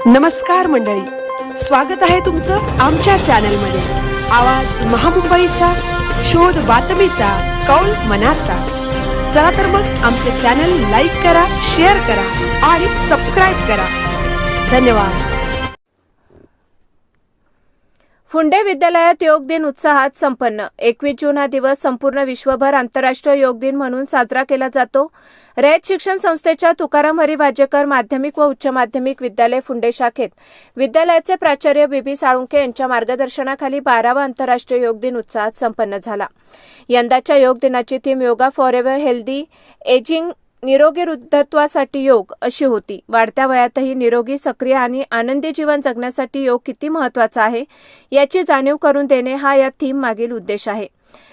नमस्कार मंडळी, स्वागत आहे तुमचं आमच्या चॅनलमध्ये। आवाज महामुंबईचा, शोध बातमीचा, कौल मनाचा। चला तर मग आमचे चॅनल लाईक करा, शेअर करा आणि सबस्क्राइब करा। धन्यवाद। फुंडे विद्यालयात योग दिन उत्साहात संपन्न। 21 जून हा दिवस संपूर्ण विश्वभर आंतरराष्ट्रीय योग दिन म्हणून साजरा केला जातो। रयत शिक्षण संस्थेच्या तुकाराम हरी वाजेकर माध्यमिक व उच्च माध्यमिक विद्यालय फुंडे शाखेत विद्यालयाचे प्राचार्य बीबी साळुंखे यांच्या मार्गदर्शनाखाली 12वा आंतरराष्ट्रीय योग दिन उत्साहात संपन्न झाला। यंदाच्या योग दिनाची theme yoga for ever healthy ageing, निरोगी वृद्धत्वासाठी योग अशी होती। वाढत्या वयातही निरोगी, सक्रिय आणि आनंदी जीवन जगण्यासाठी योग किती महत्त्वाचा आहे याची जाणीव करून देणे हा या थीम मागील उद्देश आहे।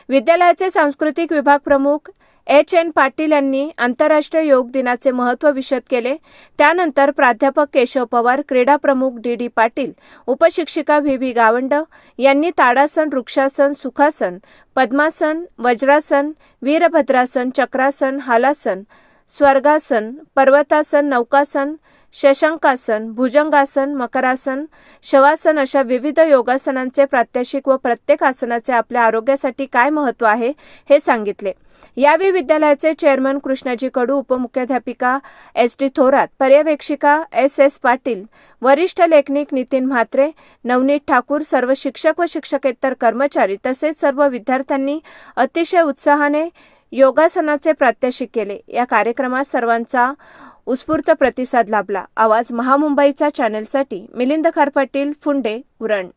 विद्यालयाचे सांस्कृतिक विभाग प्रमुख एच.एन. पाटील यांनी आंतरराष्ट्रीय योग दिनाचे महत्त्व विशद केले। त्यानंतर प्राध्यापक केशव पवार, क्रीडा प्रमुख डी.डी. पाटील, उपशिक्षिका व्ही.व्ही. गावंड यांनी ताडासन, वृक्षासन, सुखासन, पद्मासन, वज्रासन, वीरभद्रासन, चक्रासन, हालासन, स्वर्गासन, पर्वतासन, नौकासन, शशांकासन, भुजंगासन, मकरासन, शवासन अशा विविध योगासनांचे प्रात्यक्षिक व प्रत्येक आसनाचे आपल्या आरोग्यासाठी काय महत्त्व आहे हे सांगितले। यावेळी विद्यालयाचे चेअरमन कृष्णाजी कडू, उपमुख्याध्यापिका एस.डी. थोरात, पर्यवेक्षिका एस.एस. पाटील, वरिष्ठ लेखनिक नितीन म्हात्रे, नवनीत ठाकूर, सर्व शिक्षक व शिक्षकेतर कर्मचारी तसेच सर्व विद्यार्थ्यांनी अतिशय उत्साहाने योगासनाचे प्रात्यक्षिक केले। या कार्यक्रमात सर्वांचा उत्स्फूर्त प्रतिसाद लाभला। आवाज महामुंबईचा चॅनलसाठी मिलिंद खारपाटील, फुंडे, उरण।